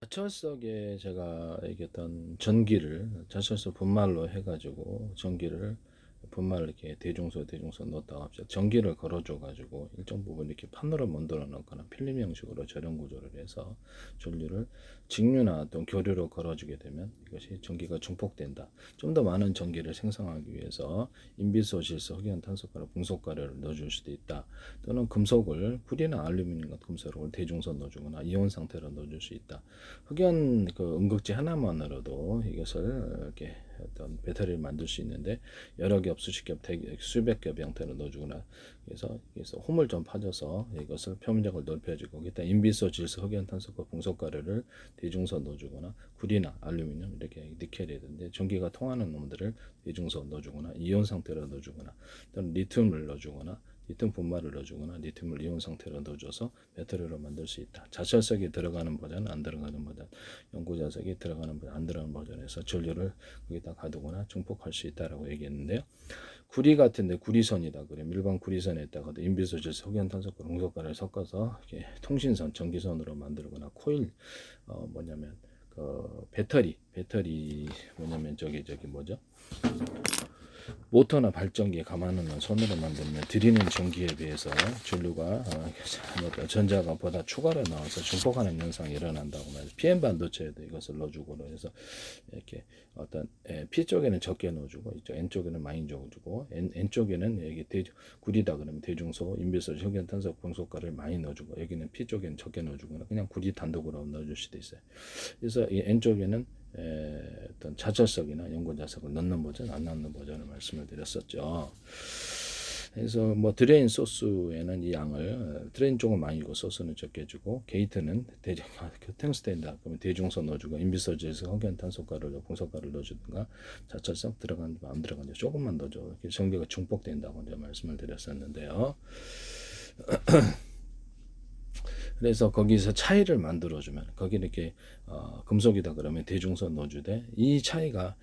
자철석에 제가 얘기했던 전기를 자철석 분말로 해가지고 전기를 분말 이렇게 대중소 넣었다가 합시다. 전기를 걸어줘 가지고 일정 부분 이렇게 판으로 만들어 놓거나 필름 형식으로 저렴 구조를 해서 전류를 직류나 또는 교류로 걸어주게 되면 이것이 전기가 증폭된다. 좀 더 많은 전기를 생성하기 위해서 인비소, 질소, 흑연, 탄소가루, 금속가루를 넣어줄 수도 있다. 또는 금속을 구리나 알루미늄 같은 금속을 대중소 넣어주거나 이온 상태로 넣어줄 수 있다. 흑연 그 음극지 하나만으로도 이것을 이렇게 어떤 배터리를 만들 수 있는데 여러 겹, 수십 겹, 수백 겹 형태로 넣어주거나 그래서 홈을 좀 파줘서 이것을 표면적을 넓혀주고 거기다 인비소, 질소, 흑연, 탄소가, 금속가루를 대중소 넣어주거나 구리나 알루미늄 이렇게 니켈이든지 전기가 통하는 놈들을 대중소 넣어주거나 이온 상태로 넣어주거나 또는 리튬을 넣어주거나 리튬 분말을 넣어주거나 리튬을 이온 상태로 넣어줘서 배터리로 만들 수 있다. 자철석이 들어가는 버전, 안 들어가는 버전, 연구자석이 들어가는 버전, 안 들어가는 버전에서 전류를 거기다 가두거나 증폭할 수 있다라고 얘기했는데요. 구리 같은데 구리선이다 그래. 일반 구리선에다가도 인비소, 질소, 흑연탄소, 금속가루를 섞어서 이렇게 통신선, 전기선으로 만들거나 코일 뭐냐면 그 배터리 뭐냐면 저기 뭐죠? 모터나 발전기에 감아놓는 손으로 만들면 들이는 전기에 비해서 전류가 전자가 보다 추가로 나와서 증폭하는 현상이 일어난다고 말해서 PM 반도체에도 이것을 넣어주고 그래서 이렇게 어떤 P 쪽에는 적게 넣어주고 이쪽 N 쪽에는 많이 넣어주고 N 쪽에는 여기 구리다 그러면 대중소, 인비소, 흑연탄소, 금속가루를 많이 넣어주고 여기는 P 쪽에는 적게 넣어주거나 그냥 구리 단독으로 넣어줄 수도 있어요. 그래서 이 N 쪽에는 어떤 자철석이나 연고자석을 넣는 버전, 안 넣는 버전을 말씀을 드렸었죠. 그래서 뭐 드레인 소스에는 이 양을 드레인 쪽은 많이 주고 소스는 적게 주고 게이트는 탱스테인다 그러면 대중소 넣어주고 인비소지에서 흑연탄소가루를 금속가루를 넣어주든가 자철석 들어가는지 안 들어가는지 조금만 넣어줘 이렇게 전기가 증폭된다고 이제 말씀을 드렸었는데요. 그래서 거기서 차이를 만들어주면 거기 이렇게 금속이다 그러면 대중선 넣어주되 이 차이가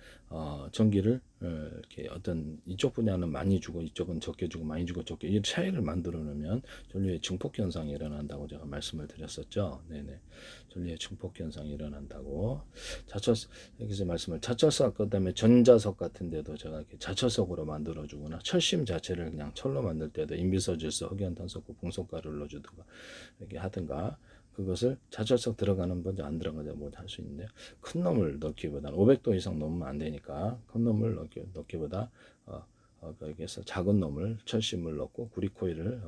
전기를 이렇게 어떤 이쪽 분야는 많이 주고 이쪽은 적게 주고 많이 주고 적게 이 차이를 만들어 놓으면 전류의 증폭 현상이 일어난다고 제가 말씀을 드렸었죠. 네네. 전류의 증폭 현상이 일어난다고. 여기서 말씀을 자철석 그다음에 전자석 같은 데도 제가 이렇게 자철석으로 만들어 주거나 철심 자체를 그냥 철로 만들 때도 인비소, 질소, 흑연탄소, 금속가루를 넣어주든가 이렇게 하든가 그것을 자철석 들어가는 건지 안 들어가는지 뭐 할 수 있는데 큰 놈을 넣기보다는 500도 이상 넣으면 안 되니까 큰 놈을 넣기보다 거기에서 작은 놈을 철심을 넣고 구리코일을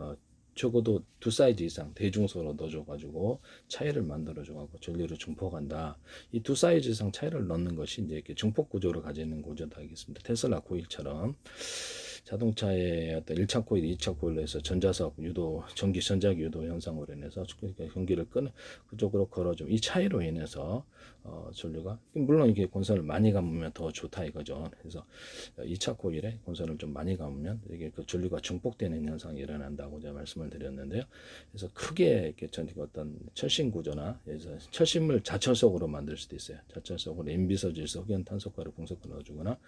적어도 두 사이즈 이상 대중소로 넣어줘가지고 차이를 만들어줘가지고 전류를 증폭한다. 이 두 사이즈 이상 차이를 넣는 것이 이제 이렇게 증폭 구조를 가지는 구조다 하겠습니다. 테슬라 코일처럼 자동차의 어떤 1차 코일, 2차 코일로 해서 전자석 유도, 전기 전자기 유도 현상으로 인해서 전기를 그쪽으로 걸어주면 이 차이로 인해서 전류가 물론 이게 권선을 많이 감으면 더 좋다 이거죠. 그래서 2차 코일에 권선을 좀 많이 감으면 이게 그 전류가 증폭되는 현상이 일어난다고 제가 말씀을 드렸는데요. 그래서 크게 이렇게 어떤 철심 구조나 그래서 철심을 자철석으로 만들 수도 있어요. 자철석으로 인비소, 질소, 흑연, 탄소가루, 금속을 넣어주거나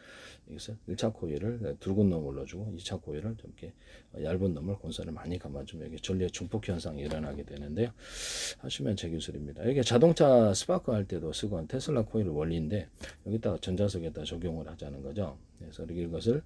여기서 1차 코일을 굵은 놈을 넣어주고 2차 코일을 좀 이렇게 얇은 놈을 권선을 많이 감아주면 이게 전류의 증폭 현상이 일어나게 되는데요. 하시면 제 기술입니다. 이게 자동차 스파크 할 때도 쓰건 테슬라 코일 원리인데 여기다가 전자석에다 적용을 하자는 거죠. 그래서 이것을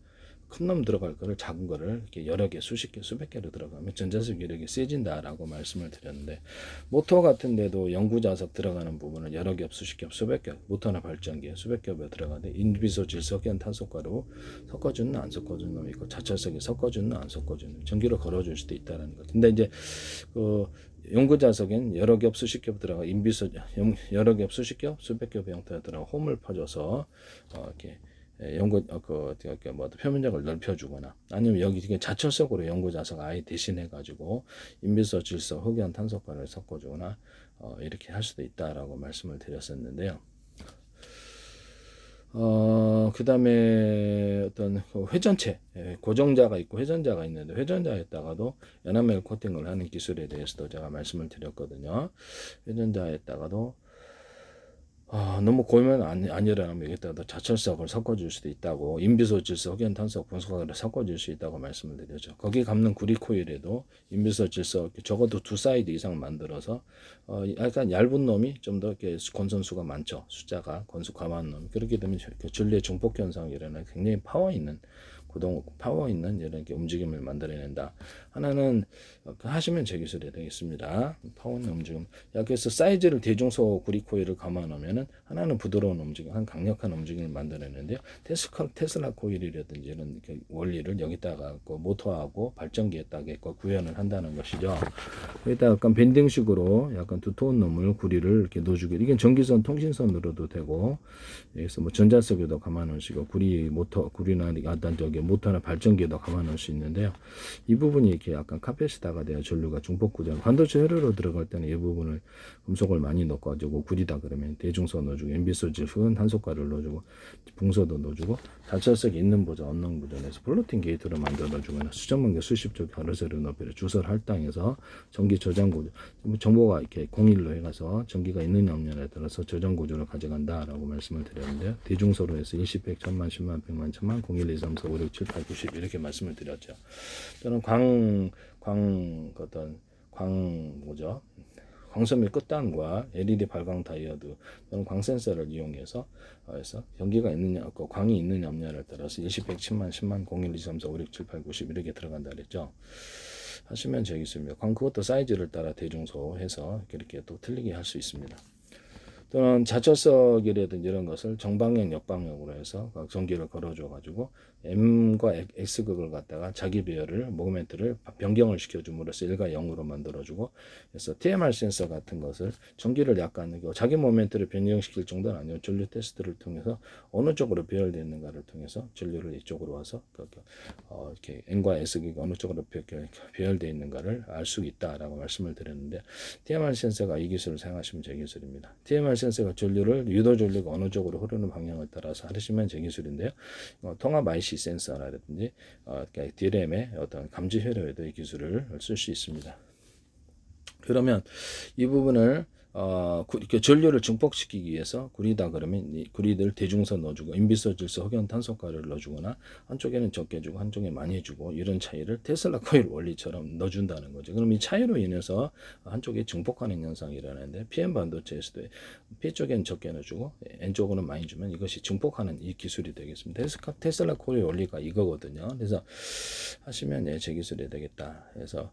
큰 놈 들어갈 거를 작은 거를 이렇게 여러 개, 수십 개, 수백 개로 들어가면 전자석 이력이 세진다라고 말씀을 드렸는데 모터 같은 데도 연구자석 들어가는 부분은 여러 겹, 수십 겹, 수백 겹, 모터나 발전기에 수백 겹에 들어가는데 인비소, 질소, 흑연, 탄소가루 섞어주는 안 섞어주는 놈이 있고 자철석이 섞어주는 안 섞어주는 전기를 걸어줄 수도 있다는 거. 근데 이제 그 연구자석엔 여러 겹 수십 겹 들어가 인비소 여러 겹 수십 겹 수백 겹 형태가 들어가 홈을 퍼줘서 이렇게 연구 뭐 표면적을 넓혀주거나 아니면 여기 자철석으로 연구자석 아예 대신해 가지고 인비소, 질소, 흑연, 탄소가루를 섞어주거나 이렇게 할 수도 있다라고 말씀을 드렸었는데요. 그 다음에 어떤 회전체, 고정자가 있고 회전자가 있는데 회전자에다가도 에나멜 코팅을 하는 기술에 대해서도 제가 말씀을 드렸거든요. 회전자에다가도 너무 고이면 안 일어나면 여기다가 자철석을 섞어줄 수도 있다고, 인비소질소 흑연탄소 분소가를 섞어줄 수 있다고 말씀을 드렸죠. 거기 감는 구리 코일에도 인비소질소 적어도 2사이드 이상 만들어서 약간 얇은 놈이 좀 더 이렇게 권선수가 많죠. 숫자가 권수가 많은 놈. 그렇게 되면 전류의 중폭 현상이 일어나 굉장히 파워 있는 이런 움직임을 만들어낸다. 하나는 하시면 제 기술이 되겠습니다. 파워 있는 움직임. 그래서 사이즈를 대중소 구리 코일을 감아 놓으면은 하나는 부드러운 움직임, 한 강력한 움직임을 만들어내는데요. 테슬라 코일이라든지 이런 원리를 여기다가 모터하고 발전기에다가 구현을 한다는 것이죠. 여기다 약간 밴딩식으로 약간 두터운 놈을 구리를 이렇게 넣어주고, 이게 전기선 통신선으로도 되고, 여기서 뭐 전자석에도 감아 놓을 수 있고, 구리나 모터나 발전기에도 감아 놓을 수 있는데요. 이 부분이 이렇게 약간 카펫에다가 돼야 전류가 중폭 구조, 반도체 회로로 들어갈 때는 이 부분을 금속을 많이 넣어가지고 구리다 그러면 대중소 넣어주고, 엠비소질 흑은 탄소가를 넣어주고, 붕소도 넣어주고, 자철석이 있는 보자 없는 보전에서 플로팅 게이트를 만들어주거나 수정문계 수십 쪽 가로세로 높이를 주설 할당해서 전기 저장 구조, 정보가 이렇게 공일로 해가서 전기가 있는 없느냐에 따라서 저장 구조를 가져간다라고 말씀을 드렸는데요. 대중소로 해서 1십, 100, 1000만, 10만, 100만, 1000만, 01, 2, 3, 4, 5, 6, 7, 8, 90 이렇게 말씀을 드렸죠. 또는 광섬유 끝단과 LED 발광 다이오드 또는 광 센서를 이용해서 전기가 있느냐, 광이 있느냐 없느냐를 따라서 1십, 100, 10만, 10만, 01, 2, 3, 4, 5, 6, 7, 8, 90 이렇게 들어간다 그랬죠. 하시면 되겠습니다. 그것도 사이즈를 따라 대중소 해서 이렇게 또 틀리게 할 수 있습니다. 또는 자철석이라든지 이런 것을 정방향 역방향으로 해서 전기를 걸어줘 가지고 M과 X극을 갖다가 자기 배열을 모멘트를 변경을 시켜줌으로써 1과 0으로 만들어주고, 그래서 TMR 센서 같은 것을 전기를 약간 자기 모멘트를 변경시킬 정도는 아니고 전류 테스트를 통해서 어느 쪽으로 배열되어 있는가를 통해서 전류를 이쪽으로 와서 이렇게 N과 S극이 어느 쪽으로 배열되어 있는가를 알 수 있다라고 말씀을 드렸는데, TMR 센서가 이 기술을 사용하시면 제 기술입니다. TMR 센서가 유도 전류가 어느 쪽으로 흐르는 방향을 따라서 하시면 제 기술인데요. 통합 IC 센서라든지 DRAM의 어떤 감지 회로에도 이 기술을 쓸 수 있습니다. 그러면 이 부분을 전류를 증폭시키기 위해서 구리다 그러면 이 구리들 대중선 넣어주고, 인비소질소 흑연 탄소가를 넣어주거나, 한쪽에는 적게 주고 한쪽에 많이 주고, 이런 차이를 테슬라 코일 원리처럼 넣어준다는 거죠. 그럼 이 차이로 인해서 한쪽에 증폭하는 현상이 일어나는데, PM 반도체에서도 P 쪽에는 적게 넣어주고 N 쪽으로는 많이 주면 이것이 증폭하는 이 기술이 되겠습니다. 테슬라 코일 원리가 이거거든요. 그래서 하시면 제 기술이 되겠다. 그래서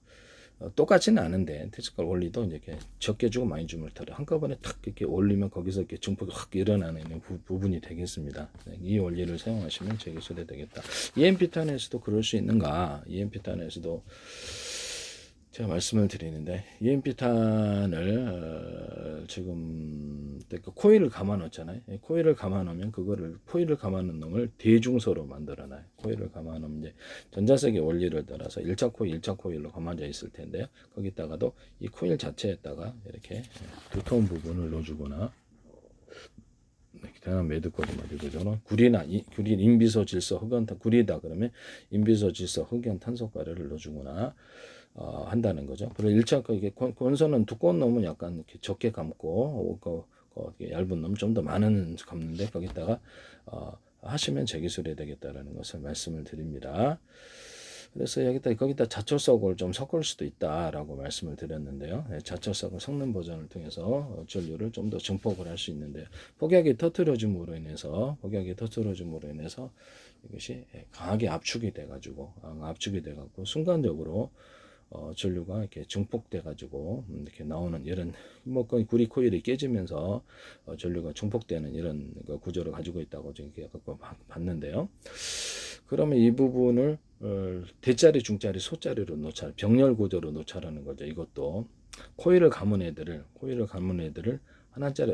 똑같지는 않은데 테스컬 원리도 이렇게 적게 주고 많이 주면 더 한꺼번에 탁 이렇게 올리면 거기서 이렇게 증폭이 확 일어나는 부분이 되겠습니다. 이 원리를 사용하시면 제 기술이 되겠다. EMP 탄에서도 그럴 수 있는가? EMP 탄에서도 제가 말씀을 드리는데, EMP 탄을 지금 코일을 감아 놓잖아요. 코일을 감아 놓으면 코일을 감아 놓은 놈을 대중소로 만들어 놔요. 코일을 감아 놓으면 이제 전자석의 원리를 따라서 1차 코일로 감아져 있을 텐데요. 거기다가도 이 코일 자체에다가 이렇게 두터운 부분을 넣어주거나, 다양한 매듭거리 말이죠. 구리 인비소 질소 흑연 구리다 그러면 인비소 질소 흑연 탄소가루를 넣어주거나 한다는 거죠. 그리고 1차 이게 권선은 두꺼운 놈은 약간 이렇게 적게 감고, 얇은 놈 좀 더 많은 감는데 거기다가 하시면 제 기술이 되겠다라는 것을 말씀을 드립니다. 그래서 거기다 자철석을 좀 섞을 수도 있다라고 말씀을 드렸는데요. 자철석을 섞는 버전을 통해서 전류를 좀 더 증폭을 할 수 있는데, 폭약이 터트려짐으로 인해서 이것이 강하게 압축이 돼가지고 순간적으로 전류가 이렇게 증폭돼가지고 이렇게 나오는 이런 거의 구리 코일이 깨지면서 전류가 증폭되는 이런 구조를 가지고 있다고 지금 봤는데요. 그러면 이 부분을 대자리, 중자리, 소자리로 놓자, 병렬 구조로 놓자라는 거죠. 이것도 코일을 감은 애들을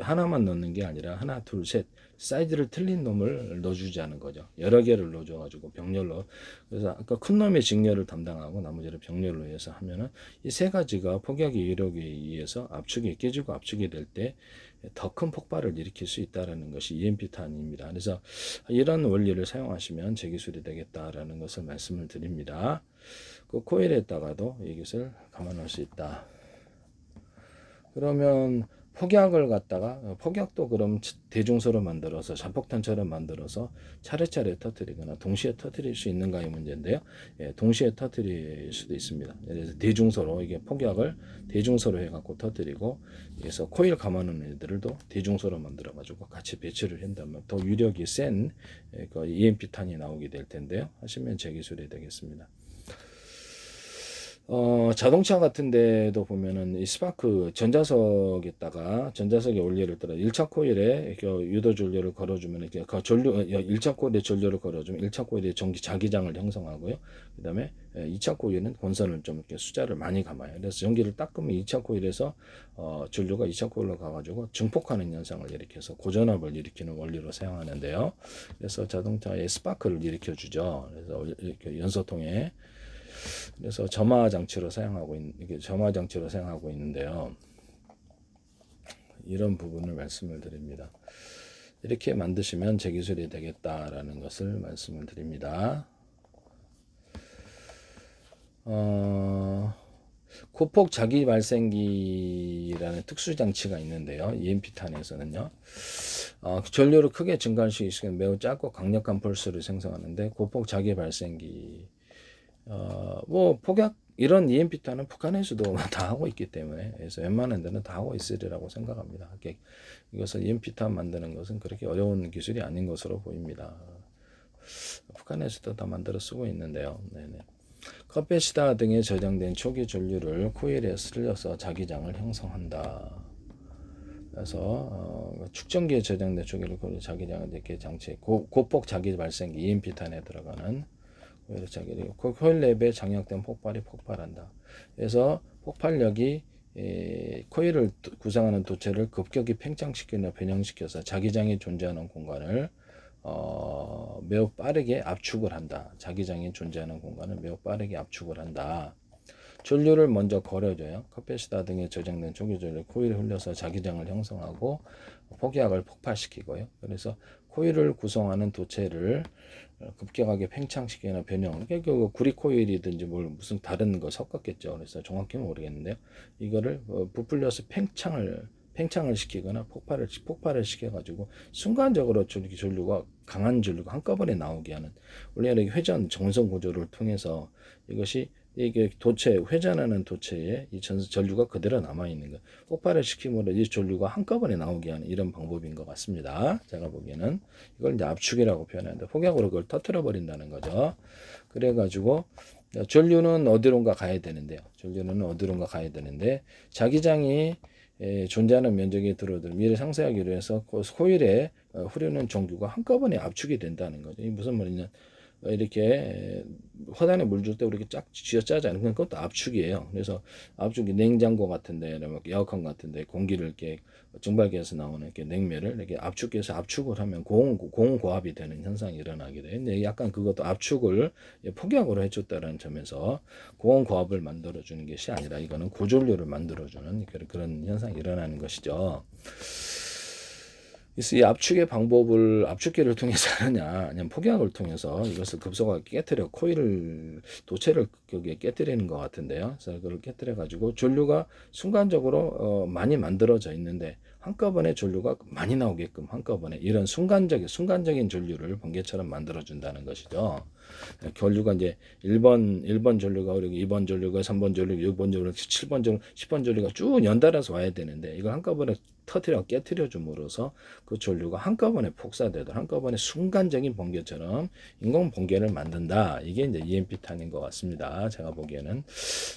하나만 넣는 게 아니라 하나, 둘, 셋 사이즈를 틀린 놈을 넣어주자는 거죠. 여러 개를 넣어줘가지고 병렬로. 그래서 아까 큰 놈의 직렬을 담당하고 나머지를 병렬로 해서 하면은 이 세 가지가 폭약의 이력에 의해서 깨지고 압축이 될 때 더 큰 폭발을 일으킬 수 있다라는 것이 EMP 탄입니다. 그래서 이런 원리를 사용하시면 제 기술이 되겠다라는 것을 말씀을 드립니다. 그 코일에다가도 이것을 감안할 수 있다. 그러면 폭약을 갖다가 폭약도 그럼 대중소로 만들어서 자폭탄처럼 만들어서 차례차례 터뜨리거나 동시에 터뜨릴 수 있는가의 문제인데요. 예, 동시에 터뜨릴 수도 있습니다. 그래서 대중소로 이게 폭약을 대중소로 해갖고 터뜨리고 그래서 코일 감아놓은 애들도 대중소로 만들어가지고 같이 배치를 한다면 더 위력이 센 그 EMP 탄이 나오게 될 텐데요. 하시면 제 기술이 되겠습니다. 자동차 같은 데도 보면은 이 스파크 전자석에다가 전자석에 원리를 따라 1차 코일에 유도 전류를 걸어주면 이렇게 그 전류 1차 코일에 전류를 걸어주면 1차 코일에 전기 자기장을 형성하고요. 그다음에 2차 코일은 본선을 좀 이렇게 숫자를 많이 감아요. 그래서 전기를 딱 끄면 2차 코일에서 전류가 2차 코일로 가가지고 증폭하는 현상을 일으켜서 고전압을 일으키는 원리로 사용하는데요. 그래서 자동차에 스파크를 일으켜주죠. 그래서 이렇게 연소통에 그래서 점화 장치로 사용하고 있는데요. 이런 부분을 말씀을 드립니다. 이렇게 만드시면 제 기술이 되겠다라는 것을 말씀을 드립니다. 고폭 자기 발생기라는 특수 장치가 있는데요. EMP탄에서는요. 전류를 크게 증가할 수 있으면 매우 짧고 강력한 펄스를 생성하는데 고폭 자기 발생기 뭐 폭약 이런 EMP탄은 북한에서도 다 하고 있기 때문에 그래서 웬만한 데는 다 하고 있으리라고 생각합니다. 이것을 EMP탄 만드는 것은 그렇게 어려운 기술이 아닌 것으로 보입니다. 북한에서도 다 만들어 쓰고 있는데요. 네네. 커피시다 등에 저장된 초기 전류를 코일에 쓸려서 자기장을 형성한다. 그래서 축전기에 저장된 초기를 자기장을 이렇게 장치 고폭 자기 발생기 EMP탄에 들어가는 코일 랩에 장력된 폭발이 폭발한다. 그래서 폭발력이 코일을 구성하는 도체를 급격히 팽창시키거나 변형시켜서 자기장이 존재하는 공간을 매우 빠르게 압축을 한다. 자기장이 존재하는 공간을 매우 빠르게 압축을 한다. 전류를 먼저 걸어줘요. 커피시다 등에 저장된 초기 전류 코일에 흘려서 자기장을 형성하고 폭약을 폭발시키고요. 그래서 코일을 구성하는 도체를 급격하게 팽창시키거나 변형. 그러니까 구리 코일이든지 뭘 무슨 다른 거 섞었겠죠. 그래서 정확히는 모르겠는데요. 이거를 부풀려서 팽창을 시키거나 폭발을 시켜가지고 순간적으로 전류가 강한 전류가 한꺼번에 나오게 하는 원래 회전 정성 구조를 통해서 이게 회전하는 도체에 이 전류가 그대로 남아있는 거 폭발을 시킴으로 이 전류가 한꺼번에 나오게 하는 이런 방법인 것 같습니다. 제가 보기에는 이걸 이제 압축이라고 표현하는데 폭약으로 그걸 터뜨려 버린다는 거죠. 그래가지고 전류는 어디론가 가야 되는데요. 자기장이 존재하는 면적이 들어오도록 미래 상세하기로 해서 코일에 흐르는 전류가 한꺼번에 압축이 된다는 거죠. 이게 무슨 말이냐? 이렇게 화단에 물 줄 때 우리 쫙 쥐어짜잖아요. 그것도 압축이에요. 그래서 압축이 냉장고 같은데, 에어컨 같은데 공기를 이렇게 증발기에서 나오는 이렇게 냉매를 이렇게 압축을 하면 공고압이 되는 현상이 일어나게 돼요. 근데 약간 그것도 압축을 폭약으로 해줬다는 점에서 고온고압을 만들어주는 것이 아니라 이거는 고전류를 만들어주는 그런 현상이 일어나는 것이죠. 이 압축의 방법을 압축기를 통해서 하느냐 아니면 폭약을 통해서 이것을 급속하게 깨뜨려 도체를 거기에 깨뜨리는 것 같은데요. 그래서 그걸 깨뜨려 가지고 전류가 순간적으로 많이 만들어져 있는데 한꺼번에 전류가 많이 나오게끔 한꺼번에 이런 순간적인 전류를 번개처럼 만들어 준다는 것이죠. 전류가 이제 1번 전류가 그리고 2번 전류가 3번 전류, 6번 전류, 7번 전류, 10번 전류가 쭉 연달아서 와야 되는데 이걸 한꺼번에 깨뜨려 줌으로써 그 전류가 한꺼번에 폭사되도록 한꺼번에 순간적인 번개처럼 인공 번개를 만든다. 이게 이제 EMP탄인 것 같습니다. 제가 보기에는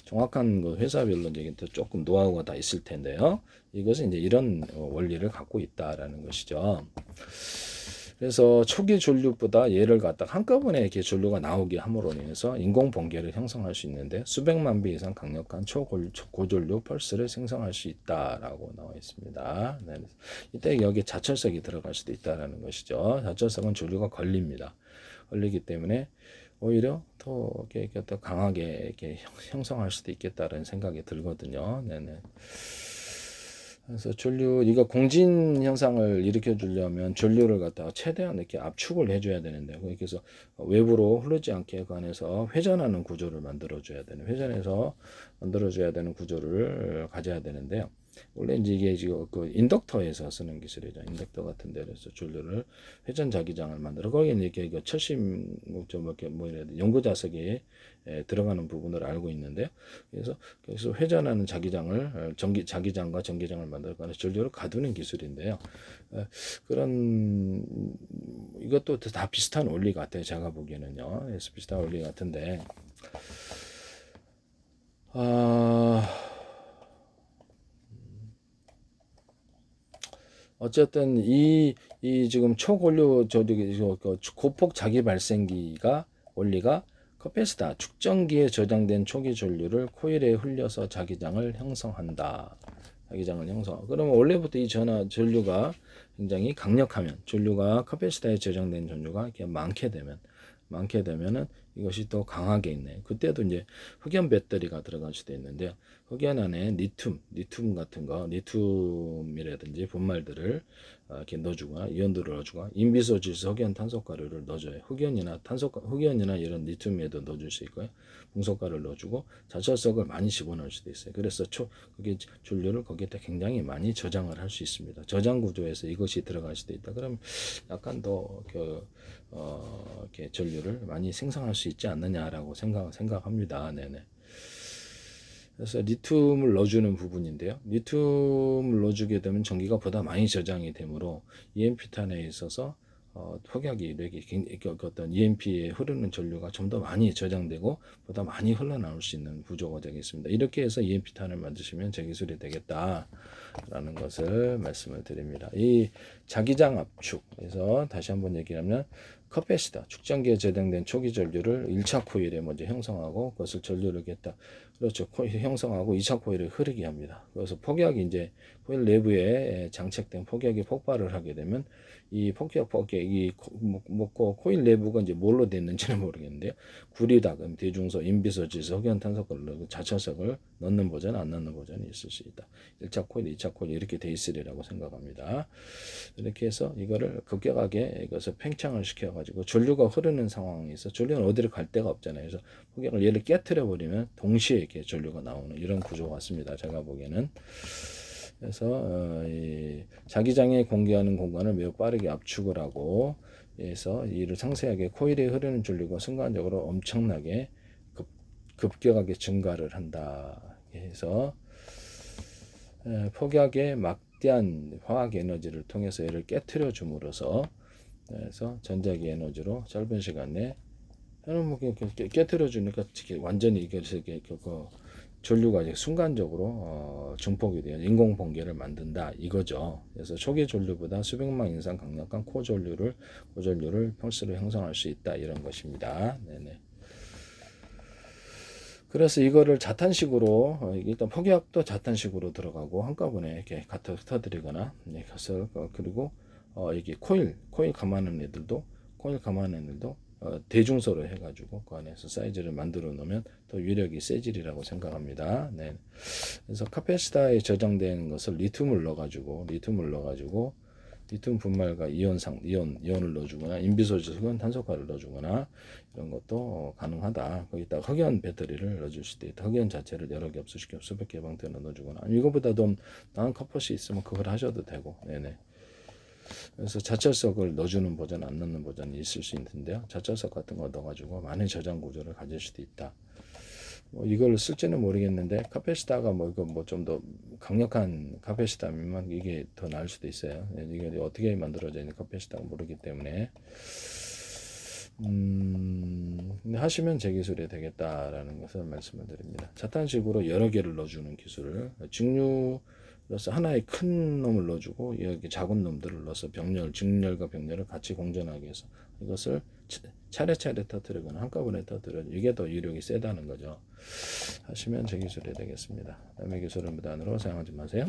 정확한 그 회사별로 이제 조금 노하우가 다 있을 텐데요. 이것은 이제 이런 원리를 갖고 있다라는 것이죠. 그래서 초기 전류보다 얘를 갖다가 한꺼번에 이렇게 전류가 나오게 함으로 인해서 인공 번개를 형성할 수 있는데 수백만 배 이상 강력한 고전류 펄스를 생성할 수 있다라고 나와 있습니다. 네. 이때 여기 자철석이 들어갈 수도 있다라는 것이죠. 자철석은 전류가 걸리기 때문에 오히려 더 강하게 이렇게 형성할 수도 있겠다는 생각이 들거든요. 네네. 그래서 이거 공진 현상을 일으켜 주려면 전류를 갖다가 최대한 이렇게 압축을 해줘야 되는데, 그래서 외부로 흐르지 않게 그 안에서 회전하는 구조를 회전해서 만들어줘야 되는 구조를 가져야 되는데요. 원래 이제 이게 지금 그 인덕터에서 쓰는 기술이죠. 인덕터 같은 데서 전류를 회전 자기장을 만들어 거기에 이렇게 그 철심 좀 이렇게 뭐 이래 연구 자석에 들어가는 부분을 알고 있는데요. 그래서 회전하는 자기장을 전기 자기장과 전기장을 만들거나 전류를 가두는 기술인데요. 그런 이것도 다 비슷한 원리 같아요. 제가 보기에는요. 그래서 비슷한 원리 같은데 어쨌든 이 지금 초고류 저기 고폭 자기 발생기가 원리가 커패시터 축전기에 저장된 초기 전류를 코일에 흘려서 자기장을 형성한다. 자기장을 형성. 그러면 원래부터 이 전류가 굉장히 강력하면 전류가 커패시터에 저장된 전류가 이렇게 많게 되면은 이것이 더 강하게 있네. 그때도 이제 흑연 배터리가 들어갈 수도 있는데요. 흑연 안에 리튬 같은 거, 리튬이라든지 분말들을 이렇게 넣어주거나 이온들을 넣어주거나 인비소지수 흑연 탄소가루를 넣어줘요. 흑연이나 이런 리튬에도 넣어줄 수 있고요. 붕소가루를 넣어주고 자철석을 많이 집어넣을 수도 있어요. 그래서 그게 전류를 거기에 굉장히 많이 저장을 할 수 있습니다. 저장 구조에서 이것이 들어갈 수도 있다. 그럼 약간 더 이렇게 전류를 많이 생성할 수 있지 않느냐라고 생각합니다. 네네. 그래서 리튬을 넣어주는 부분인데요. 리튬을 넣어주게 되면 전기가 보다 많이 저장이 되므로 EMP탄에 있어서 폭약이 이렇게 어떤 EMP에 흐르는 전류가 좀 더 많이 저장되고 보다 많이 흘러나올 수 있는 구조가 되겠습니다. 이렇게 해서 EMP탄을 만드시면 제 기술이 되겠다라는 것을 말씀을 드립니다. 이 자기장 압축에서 다시 한번 얘기하면 커패시터 축전기에 저장된 초기 전류를 1차 코일에 먼저 형성하고 그것을 전류를 겠다. 그렇죠. 코일 형성하고 2차 코일을 흐르게 합니다. 그래서 폭약이 이제 코일 내부에 장착된 폭약이 폭발을 하게 되면 이 폭약이 코일 내부가 이제 뭘로 됐는지는 모르겠는데요. 구리다, 그럼 대중소, 인비소지수, 흑연탄소가루, 자철석을 넣는 버전, 안 넣는 버전이 있을 수 있다. 1차 코일, 2차 코일 이렇게 돼 있으리라고 생각합니다. 이렇게 해서 이거를 급격하게 이것을 팽창을 시켜가지고 전류가 흐르는 상황에서 전류는 어디를 갈 데가 없잖아요. 그래서 폭약을 얘를 깨트려 버리면 동시에 이렇게 전류가 나오는 이런 구조 같습니다. 제가 보기에는. 그래서 이 자기장에 공기하는 공간을 매우 빠르게 압축을 하고 해서 이를 상세하게 코일에 흐르는 전류가 순간적으로 엄청나게 급격하게 증가를 한다. 해서 폭약의 막대한 화학 에너지를 통해서 얘를 깨트려 줌으로써 그래서 전자기 에너지로 짧은 시간 내에 뭐 깨트려 주니까 완전히 이게 전류가 이제 순간적으로 증폭이 되어 인공 번개를 만든다 이거죠. 그래서 초기 전류보다 수백만 이상 강력한 고전류를 펄스로 형성할 수 있다 이런 것입니다. 네네. 그래서 이거를 자탄식으로 일단 폭약도 자탄식으로 들어가고 한꺼번에 이렇게 갖다 터뜨리거나 그리고 이게 코일 감안하는 애들도 대중소로 해가지고 그 안에서 사이즈를 만들어 놓으면 더 위력이 세질이라고 생각합니다. 네. 그래서 카페시타에 저장된 것을 리튬을 넣어가지고 리튬 분말과 이온을 넣어주거나 인비소지수건 탄소가를 넣어주거나 이런 것도 가능하다. 거기다가 흑연 배터리를 넣어줄 수도 있다. 흑연 자체를 여러 개 없으시게 수백 개 방대로 넣어주거나 이거보다 더 나은 컵봇이 있으면 그걸 하셔도 되고. 네네. 그래서 자철석을 넣어주는 버전, 안 넣는 버전이 있을 수 있는데요. 자철석 같은 거 넣어가지고 많은 저장 구조를 가질 수도 있다. 뭐 이걸 쓸지는 모르겠는데 카페시타가 뭐 이거 뭐 좀 더 강력한 카페시타면 이게 더 나을 수도 있어요. 이게 어떻게 만들어져 있는 카페시타가 모르기 때문에 근데 하시면 제 기술이 되겠다라는 것을 말씀을 드립니다. 자탄식으로 여러 개를 넣어주는 기술을 직류로서 하나의 큰 놈을 넣어주고 여기 작은 놈들을 넣어서 직렬과 병렬을 같이 공존하게 해서 이것을 차례차례 터뜨리거나 한꺼번에 터뜨려 이게 더 유력이 세다는 거죠. 하시면 제 기술이 되겠습니다. 남의 기술을 무단으로 사용하지 마세요.